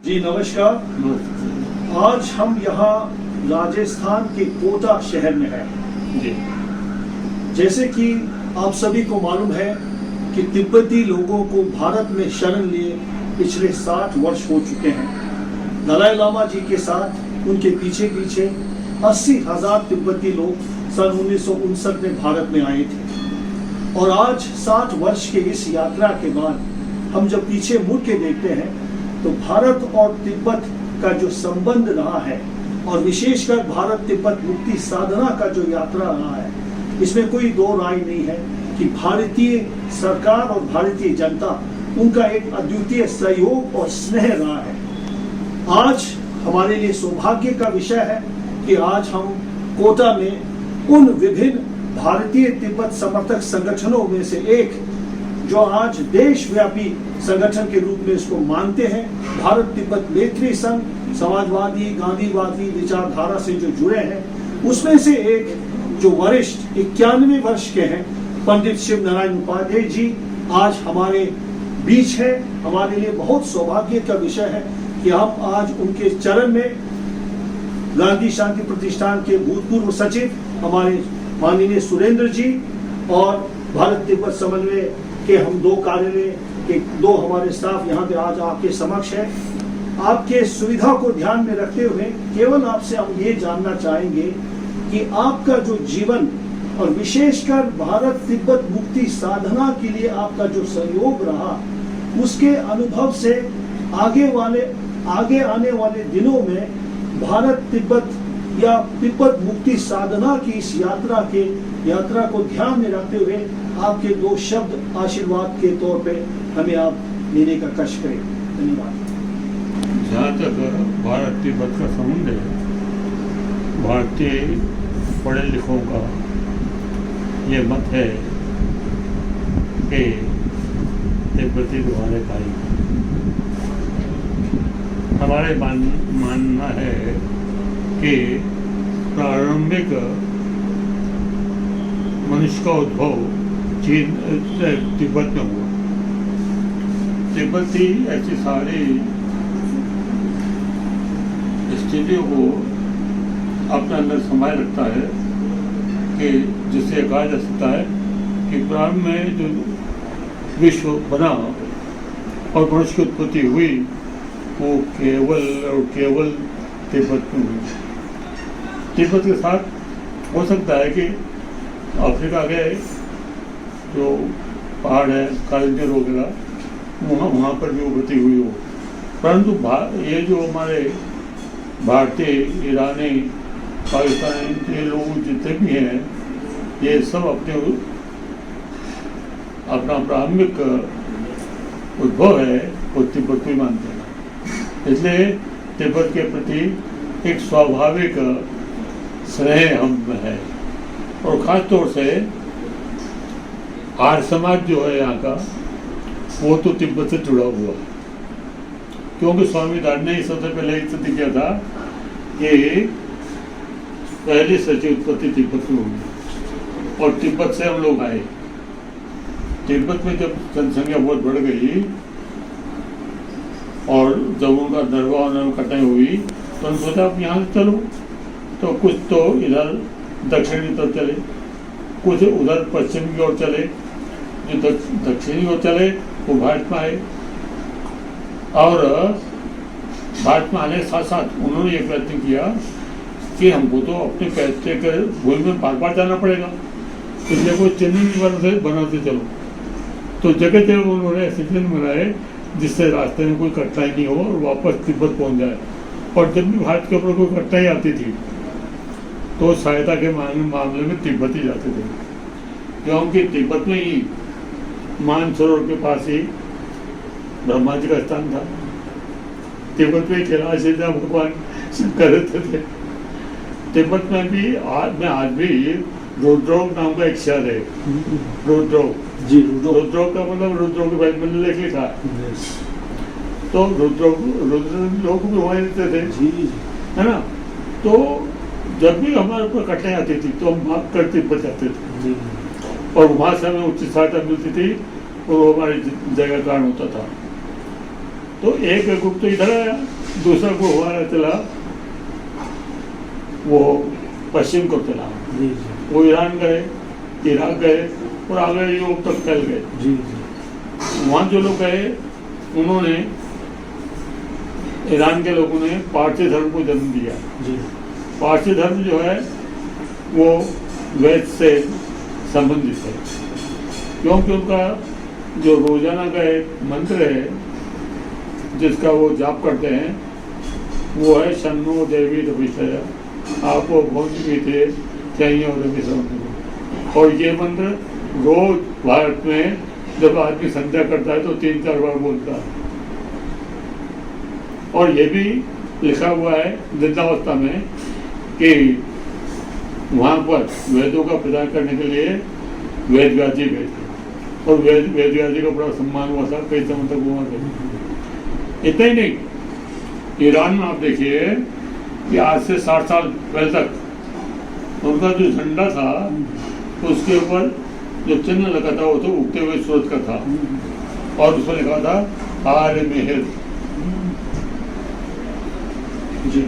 जी नमस्कार। आज हम यहाँ राजस्थान के कोटा शहर में हैं। जी। जैसे कि आप सभी को मालूम है कि तिब्बती लोगों को भारत में शरण लिए पिछले 60 वर्ष हो चुके हैं। दलाई लामा जी के साथ उनके पीछे पीछे 80,000 तिब्बती लोग सन 1959 में भारत में आए थे। और आज 60 वर्ष के इस यात्रा के बाद हम जब पीछे मुड़ के देखते हैं तो भारत और तिब्बत का जो संबंध रहा है और विशेषकर भारत तिब्बत मुक्ति साधना का जो यात्रा रहा है, इसमें कोई दो राय नहीं है कि भारतीय सरकार और भारतीय जनता उनका एक अद्वितीय सहयोग और स्नेह रहा है। आज हमारे लिए सौभाग्य का विषय है कि आज हम कोटा में उन विभिन्न भारतीय तिब्बत समर्थक संगठनों में से एक जो आज देशव्यापी संगठन के रूप में इसको मानते हैं, भारत तिब्बत मैत्री संघ, समाजवादी गांधीवादी विचारधारा से जो जुड़े हैं, उसमें से एक जो वरिष्ठ 91 वर्ष के हैं पंडित शिव नारायण उपाध्याय जी आज हमारे बीच है। हमारे लिए बहुत सौभाग्य का विषय है कि हम आज उनके चरण में गांधी शांति प्रतिष्ठान के भूतपूर्व सचिव हमारे माननीय सुरेंद्र जी और भारत तिब्बत समन्वय के हम दो कार्यालय के दो हमारे स्टाफ यहाँ पे आज आपके समक्ष है। आपके सुविधा को ध्यान में रखते हुए केवल आपसे हम ये जानना चाहेंगे कि आपका जो जीवन और विशेषकर भारत तिब्बत मुक्ति साधना के लिए आपका जो सहयोग रहा, उसके अनुभव से आगे आने वाले दिनों में भारत तिब्बत या तिब्बत मुक्ति साधना की इस यात्रा को ध्यान में रखते हुए आपके दो शब्द आशीर्वाद के तौर पे हमें आप लेने का कष्ट करें। धन्यवाद। जहाँ तक भारत तिब्बत का संबंध है, भारतीय पढ़े लिखों का ये मत है कि तिब्बती तुम्हारे भाई। हमारे मानना है कि प्रारंभिक मनुष्य का उद्भव चीन तिब्बत में हुआ। तिब्बती ऐसी सारी स्थितियों को अपने अंदर समाये रखता है कि जिससे कहा जा सकता है कि प्रारंभ में जो विश्व बना और मनुष्य की उत्पत्ति हुई वो केवल तिब्बत में हुई। तिब्बत के साथ हो सकता है कि अफ्रीका के जो पहाड़ है कालिंजर वगैरह वहाँ पर भी उभरती हुई हो, परंतु ये जो हमारे भारतीय ईरानी पाकिस्तानी ये लोग जितने भी हैं, ये सब अपना प्रारंभिक उद्भव है वो तिब्बत में मानते हैं। इसलिए तिब्बत के प्रति एक स्वाभाविक स्नेह हम में है। और ख़ास तौर से आर्य समाज जो है यहाँ का वो तो तिब्बत से जुड़ा हुआ है, क्योंकि स्वामी दाद ने सबसे पहले स्थिति किया था कि पहली सच्ची उत्पत्ति तिब्बत में हुई और तिब्बत से हम लोग आए। तिब्बत में जब जनसंख्या बहुत बढ़ गई और जब उनका दरबार में कटाई हुई तो उन्होंने सोचा आप यहाँ से चलो, तो कुछ तो इधर दक्षिणी तरफ चले, कुछ उधर पश्चिम की ओर चले। जो दक्षिणी ओर चले वो भारत में आए और भारत में आने के साथ साथ उन्होंने ये प्रयत्न किया कि हमको तो अपने पैसे के भूमि में बार बार जाना पड़ेगा, इसलिए कोई चिन्ह बनाते चलो। तो जगह जगह उन्होंने ऐसे चिन्ह बनाए जिससे रास्ते में कोई कठिनाई नहीं हो और वापस तिब्बत पहुंच जाए। और जब भी भारत के ऊपर कोई कठिनाई आती थी तो सहायता के मामले में तिब्बत ही जाते थे, क्योंकि तिब्बत में ही मानसरोवर के पास ही ब्रह्मा जी का स्थान था। तिब्बत में कैलाश जहाँ भगवान शंकर रहते थे। तिब्बत में भी आज भी रुद्रोग नाम का एक शहर है। रुद्रोग का मतलब रुद्रोग के बारे में लिखा है। तो रुद्रोग भी वहाँ रहते थे, है ना। तो जब भी हमारे ऊपर कठिनाई आती थी तो हम भाग कर तिब्बत जाते थे और वहाँ से हमें उच्च सहायता मिलती थी और वो हमारी जगह कारण होता था। तो एक ग्रुप तो इधर आया, दूसरा ग्रुप हमारा चला वो पश्चिम को चला, जी जी वो ईरान गए, इराक गए और आगे यूरोप तक फैल गए। जी जी वहाँ जो लोग गए उन्होंने, ईरान के लोगों ने पारसी धर्म को जन्म दिया। जी पारसी धर्म जो है वो वेद से संबंधित है, क्योंकि उनका जो रोजाना का एक मंत्र है जिसका वो जाप करते हैं वो है शन्नो देवी रविशया आपको भोज भी थे चाहिए और रवि समझ। और ये मंत्र रोज भारत में जब आदमी संध्या करता है तो 3-4 बार बोलता है। और ये भी लिखा हुआ है वृद्धावस्था में कि वहाँ पर वेदों का प्रचार करने के लिए वेद व्यास जी गए थे और वेद व्यास जी का बड़ा सम्मान हुआ था, कई समय तक हुआ था। इतना ही नहीं, ईरान में आप देखिए कि आज से 60 साल पहले तक उनका जो झंडा था उसके ऊपर जो चिन्ह लगा था वो तो उगते हुए सूरज का था और उसमें लिखा था आर्य मेहर। जी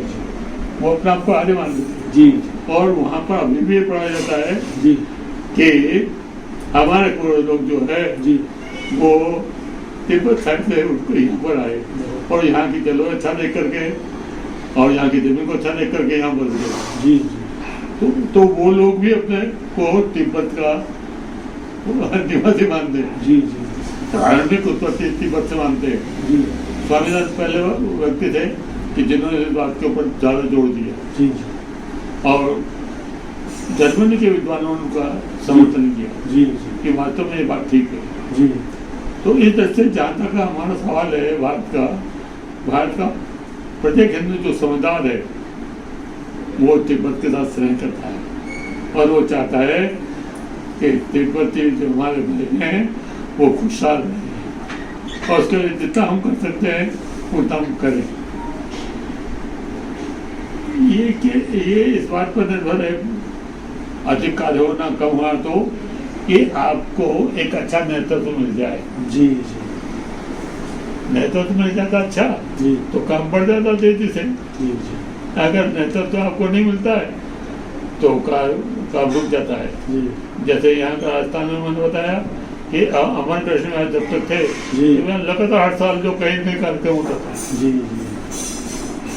वो अपने आप को आर्य मानते थे। जी और वहाँ पर अभी भी पढ़ा जाता है जी कि हमारे पूर्वज लोग जो है जी वो तिब्बत साइड से उनको यहाँ पर आए और यहाँ की जलवायु अच्छा देख करके और यहाँ की जमीन को अच्छा देख करके यहाँ बस गए। जी तो वो लोग भी अपने को तिब्बत का निवासी मानते हैं। जी जी धार्मिक उत्पत्ति तिब्बत से मानते हैं। जी स्वामीनाथन पहले व्यक्ति थे कि जिन्होंने इस बात के ऊपर ज़्यादा जोर दिया जी और जर्मनी के विद्वानों ने उनका समर्थन किया जी कि वास्तव में ये बात ठीक है। जी तो इस तरह से जहाँ तक हमारा सवाल है भारत का प्रत्येक हिंदू जो समझदार है वो तिब्बत के साथ स्नेह करता है और वो चाहता है कि तिब्बती जो हमारे भाई हैं वो खुशहाल रहें और उसके लिए जितना हम कर सकते हैं उतना हम करें। ये इस बात पर निर्भर है, अधिक कार्य हो ना कम हो तो कि आपको एक अच्छा नेतृत्व मिल जाए। जी जी नेतृत्व मिल जाता अच्छा जी तो काम बढ़ जाता तेजी से। जी जी अगर नेतृत्व आपको नहीं मिलता है तो काम रुक जाता है। जी जैसे यहाँ का राजस्थान में मैंने बताया कि अमर कृष्ण महाराज जब तक थे जी। तो लगातार हर साल जो कहीं कहीं कार्यक्रम होता था, जी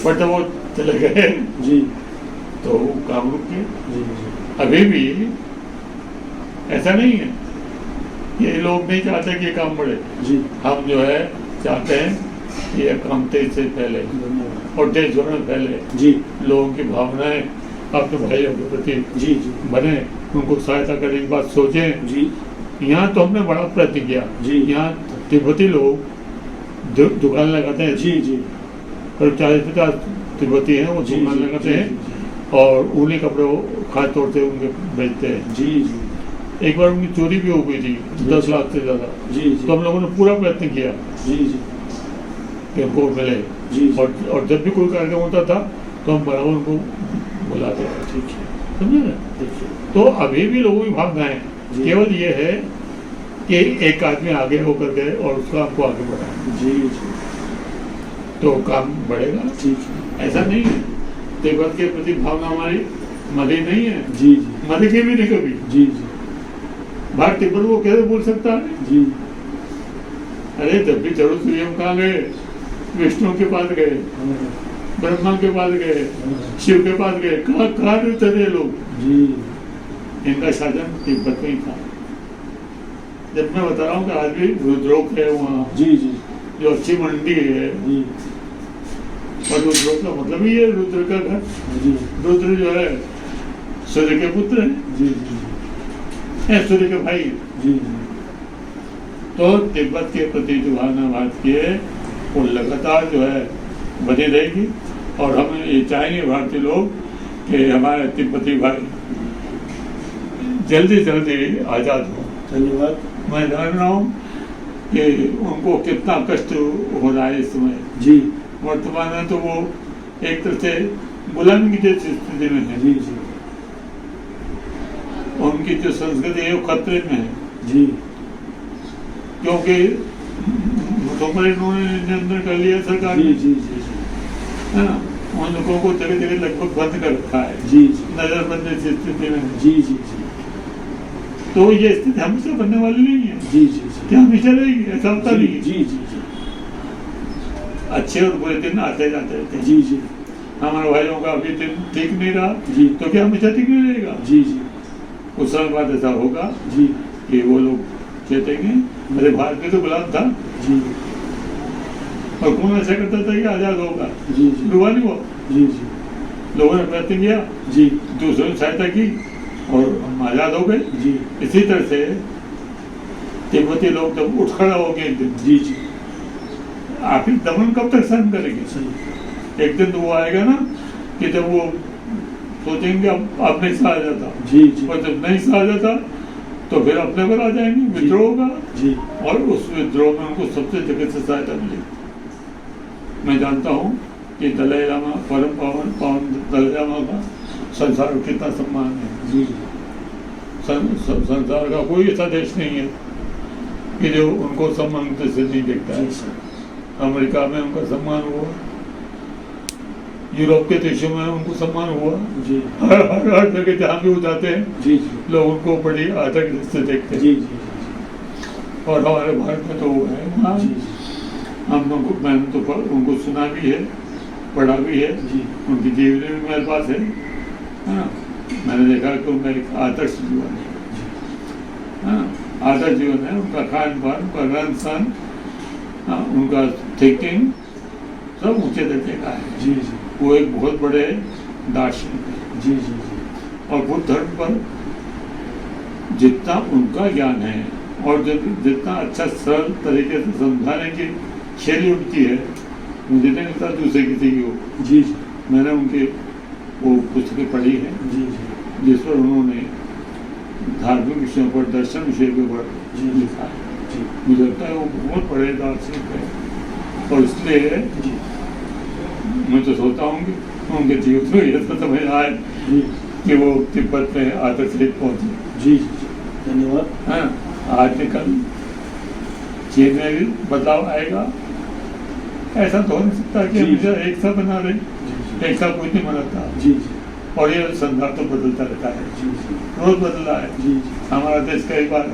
बट जब वो चले गए जी तो काम रुक गए। जी जी अभी भी ऐसा नहीं है कि ये लोग नहीं चाहते कि ये काम बढ़े। जी हम जो है चाहते हैं कि ये काम तेज से फैले धन्यवाद और देश भर में फैले। जी लोगों की भावनाएं अपने भाइयों के प्रति जी जी बने, उनको सहायता करने की बात सोचें। जी यहाँ तो हमने बड़ा प्रयत्न किया। जी। यहाँ तिब्बती लोग दुकान लगाते हैं, जी जी करीब 40-50 तिब्बती हैं वो जी, दुकान जी, लगाते जी, हैं और ऊनी कपड़े वो खास तौर से उनके बेचते हैं। जी जी एक बार उनकी चोरी भी हो गई थी 10 लाख से ज़्यादा। जी जी तो हम लोगों ने पूरा प्रयत्न किया जी जी कि उनको मिले जी और जब भी कोई कार्यक्रम होता था तो हम बराबर उनको बुलाते थे। ठीक है समझे ना? ठीक है तो अभी भी लोगों की भावनाएं जी। केवल ये है कि एक आदमी आगे होकर गए और उसका आपको आगे बढ़ाए जी जी तो काम बढ़ेगा। ठीक है ऐसा नहीं है तिब्बत के प्रति भावना हमारी मरी नहीं है, जी जी मरेगी भी नहीं कभी। जी जी भारत तिब्बत को कैसे बोल सकता है? जी अरे जब भी जरूर सूर्य हम कहाँ गए, विष्णु के पास गए, ब्रह्मा के पास गए, शिव के पास गए, कहाँ कहाँ रहते थे लोग। जी इनका शासन तिब्बत में ही था। जब मैं बता रहा हूँ कि आज भी रुद्रोक है वहाँ, जी जी जो अच्छी मंडी है, जी और रुद्रोक का मतलब ही है रुद्र का घर। जी रुद्र जो है सूर्य के पुत्र हैं, जी हैं सूर्य के भाई। जी तो तिब्बत के प्रति जो भावना भारत की है वो लगातार जो है बनी रहेगी और हम ये चाहेंगे भारतीय लोग कि हमारे तिब्बती भाई जल्दी जल्दी आज़ाद हो। धन्यवाद मैं जान रहा हूँ कि उनको कितना कष्ट हो रहा है इस समय। जी वर्तमान में तो वो एक तरह से गुलामी की जैसी स्थिति में है। जी जी उनकी जो संस्कृति है वो खतरे में है जी क्योंकि वर्षों पर इन्होंने नियंत्रण कर लिया सरकार जी ने, जी जी जी है ना। उन लोगों को जगह जगह लगभग बंद कर रखा है, जी जी नजरबंदी की स्थिति में। जी जी जी तो ये स्थिति हमेशा बनने वाली नहीं है, जी जी जी क्या हमेशा रहेगी, ऐसा होता नहीं है। जी जी जी अच्छे और बुरे दिन आते जाते रहते हैं। जी जी हमारे भाइयों का अभी दिन ठीक नहीं रहा जी तो क्या हमेशा ठीक नहीं रहेगा? जी जी उस समय बाद ऐसा होगा जी कि वो लोग कहतेंगे अरे भारत में तो गुलाम था जी और कौन ऐसा करता था कि आजाद होगा, जी जी हुआ नहीं हुआ। जी जी लोगों ने प्रयत्न किया, जी दूसरों ने सहायता की और हम आजाद हो गए। जी इसी तरह से तिब्बती लोग जब उठ खड़ा हो गए एक दिन, जी जी आखिर दमन कब तक सहन करेंगे? सही एक दिन तो वो आएगा ना कि जब वो सोचेंगे अब नहीं सहा जाता, जी जी और जब नहीं सहा जाता तो फिर अपने पर आ जाएंगे, विद्रोह होगा जी और उस विद्रोह में उनको सबसे जगह से सहायता मिलेगी। मैं जानता हूँ कि दलाई लामा, परम पावन दलाई लामा का संसार में कितना सम्मान है। जी संसार का कोई ऐसा देश नहीं है कि जो उनको सम्मान से नहीं देखता है। जी सर अमेरिका में उनका सम्मान हुआ, यूरोप के देशों में उनको सम्मान हुआ, जी हर जगह जहाँ भी वो जाते हैं जी जी लोग उनको बड़ी आदर से देखते हैं। जी जी और हमारे भारत में तो वो है वहाँ जी मैंने तो उनको सुना भी है, पढ़ा भी है, जी उनकी जीवनी भी मेरे पास है ना। मैंने देखा कि उनका एक आदर्श जीवन है ना, आदर्श जीवन है। उनका खान पान, उनका रहन सहन, उनका थिंकिंग सब ऊंचे दर्जे का है। जी जी वो एक बहुत बड़े दार्शनिक है। जी जी जी और बुद्ध धर्म पर जितना उनका ज्ञान है और जितना अच्छा सरल तरीके से समझाने की शैली उनकी है, मुझे नहीं लगता दूसरे किसी की हो। जी जी मैंने उनके वो पुस्तकें पढ़ी है जी जी जिस पर उन्होंने धार्मिक विषयों पर, दर्शन विषय के ऊपर जी। लिखा है। जी मुझे लगता है वो बहुत बड़े दार्शनिक है और इसलिए जी मैं तो सोचता हूँ कि उनके जीवन में ये तो समझ आए जी कि वो तिब्बत में आदर से पहुँचे। जी जी धन्यवाद। हाँ, आज के कल चीन में भी बदलाव आएगा। ऐसा तो हो नहीं सकता कि जी। हमेशा एक सा बना रहे, जी एक सा कोई नहीं बनाता। जी जी और ये संदर्भ तो बदलता रहता है, जी जी रोज बदला है। जी हमारा देश कई बार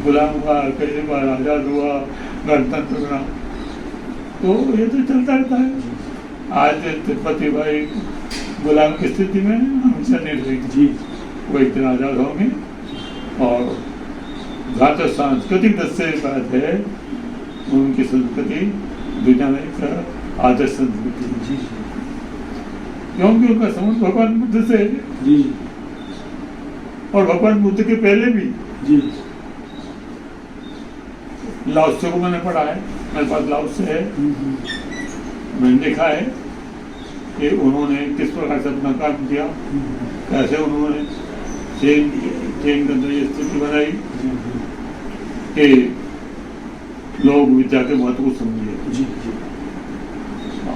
गुलाम हुआ, कई बार आजाद हुआ, गणतंत्र बना, तो ये तो चलता रहता है। आज तिब्बती भाई गुलाम की स्थिति में हमेशा नहीं रहेगी। जी वो एक दिन आजाद होंगे। और जहाँ तक सांस्कृतिक दृष्टि से बात है, उनकी संस्कृति दुनिया में एक आदर्श संस्कृति है। जी क्योंकि उनका संबंध भगवान बुद्ध से है जी और भगवान बुद्ध के पहले भी जी लाओत्से को मैंने पढ़ा है, मेरे पास लाओत्से है। मैंने देखा है कि उन्होंने किस प्रकार से अपना काम किया, कैसे उन्होंने चीन के अंदर ये स्थिति बनाई कि लोग विद्या के महत्व को समझे जी जी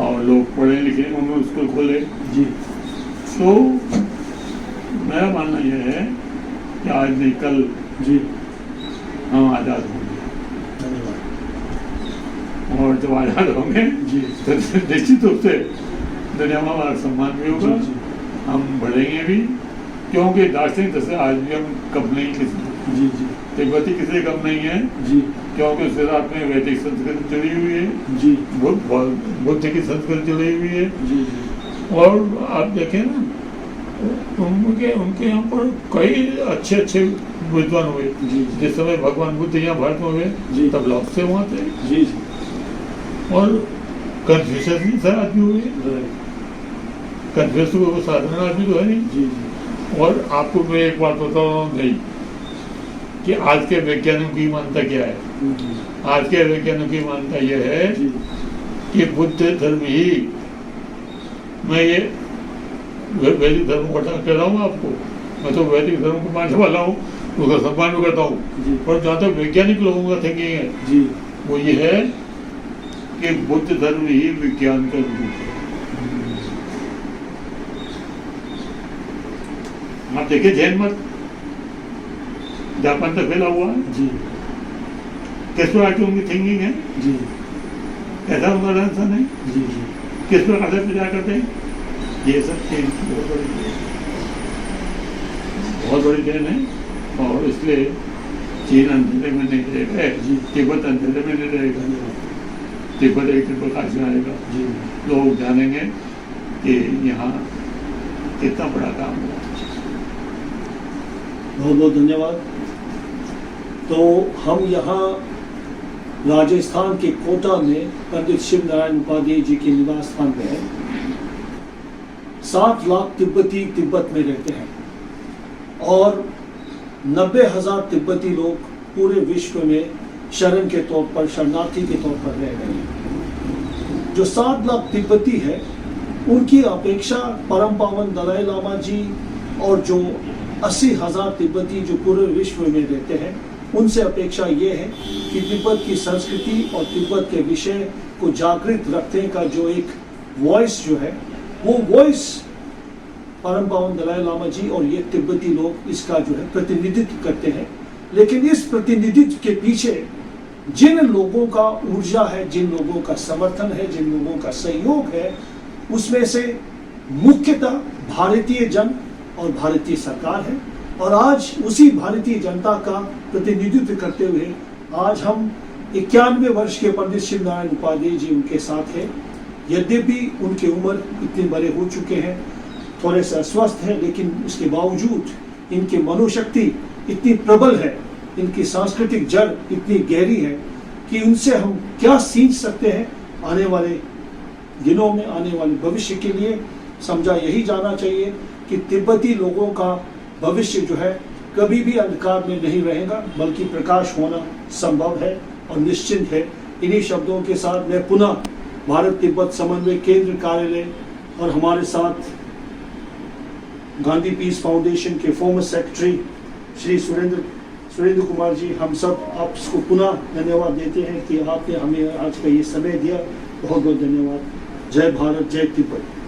और लोग पढ़े लिखे, उन्होंने स्कूल खोले। जी तो मेरा मानना यह है कि आज नहीं कल जी हम आज़ाद होंगे। धन्यवाद। और जब आज़ाद होंगे जी तो निश्चित रूप से दुनिया में हमारा सम्मान भी होगा, जी हम बढ़ेंगे भी, क्योंकि दार्शनिक दृष्टि से आज भी हम कम नहीं किसी जी जी तिब्बती किसी कम नहीं है, जी क्योंकि उसके साथ में वैदिक संस्कृति जुड़ी हुई है, जी बुद्ध की संस्कृति जुड़ी हुई है। जी और आप देखें ना, उनके यहाँ पर कई अच्छे अच्छे विद्वान हुए। जी जिस समय भगवान बुद्ध यहाँ भारत में हुए जी। तब लाओत्से वहाँ थे। जी और कन्फ्यूशस भी सर आदमी हुए, राइट। कन्फ्यूशस को साधारण आदमी तो है नहीं। जी जी और आपको मैं एक बात बता रहा हूँ नहीं कि आज के वैज्ञानिकों की मान्यता क्या है। आज के वैज्ञानिकों की मान्यता यह है जी कि बुद्ध धर्म ही, मैं ये वैदिक धर्म को हटा कह रहा हूँ आपको, मैं तो वैदिक धर्म को मानने वाला हूँ, उसका सम्मान भी करता हूँ। जी और जहाँ तक वैज्ञानिक लोगों का थिंकिंग है जी वो ये है कि बुद्ध धर्म ही विज्ञान का रूप है। आप देखिए जैन मत जापान तक फैला हुआ है, जी किस प्रकार की उनकी थिंकिंग है। जी कैसा हमारा आंसर है, जी जी किस प्रकार से प्रचार करते हैं, ये सब चीज बहुत बड़ी देन है। और इसलिए चीन अंधेरे में नहीं रहेगा, तिब्बत अंधेरे में नहीं रहेगा, तिब्बत एक दिन प्रकाश में आएगा, जी लोग जानेंगे कि यहाँ कितना बड़ा काम हुआ। बहुत बहुत धन्यवाद। तो हम यहाँ राजस्थान के कोटा में पंडित शिव नारायण उपाध्याय जी के निवास स्थान में है। 7 लाख तिब्बती तिब्बत में रहते हैं और 90,000 तिब्बती लोग पूरे विश्व में शरण के तौर पर, शरणार्थी के तौर पर रह रहे हैं। जो 7 लाख तिब्बती है, उनकी अपेक्षा परम पावन दलाई लामा जी और जो 80,000 तिब्बती जो पूरे विश्व में रहते हैं, उनसे अपेक्षा ये है कि तिब्बत की संस्कृति और तिब्बत के विषय को जागृत रखने का जो एक वॉइस जो है, वो वॉइस परम पावन दलाई लामा जी और ये तिब्बती लोग इसका जो है प्रतिनिधित्व करते हैं। लेकिन इस प्रतिनिधित्व के पीछे जिन लोगों का ऊर्जा है, जिन लोगों का समर्थन है, जिन लोगों का सहयोग है, उसमें से मुख्यतः भारतीय जन और भारतीय सरकार है। और आज उसी भारतीय जनता का प्रतिनिधित्व करते हुए आज हम 91 वर्ष के पंडित शिव नारायण उपाध्याय जी उनके साथ हैं। यद्यपि उनकी उम्र इतने बड़े हो चुके हैं, थोड़े से अस्वस्थ हैं, लेकिन उसके बावजूद इनकी मनोशक्ति इतनी प्रबल है, इनकी सांस्कृतिक जड़ इतनी गहरी है कि उनसे हम क्या सीख सकते हैं आने वाले दिनों में, आने वाले भविष्य के लिए। समझा यही जाना चाहिए कि तिब्बती लोगों का भविष्य जो है कभी भी अंधकार में नहीं रहेगा, बल्कि प्रकाश होना संभव है और निश्चित है। इन्हीं शब्दों के साथ मैं पुनः भारत तिब्बत समन्वय केंद्र कार्यालय और हमारे साथ गांधी पीस फाउंडेशन के फॉर्मर सेक्रेटरी श्री सुरेंद्र कुमार जी, हम सब आपको पुनः धन्यवाद देते हैं कि आपने हमें आज का ये समय दिया। बहुत बहुत धन्यवाद। जय भारत, जय तिब्बत।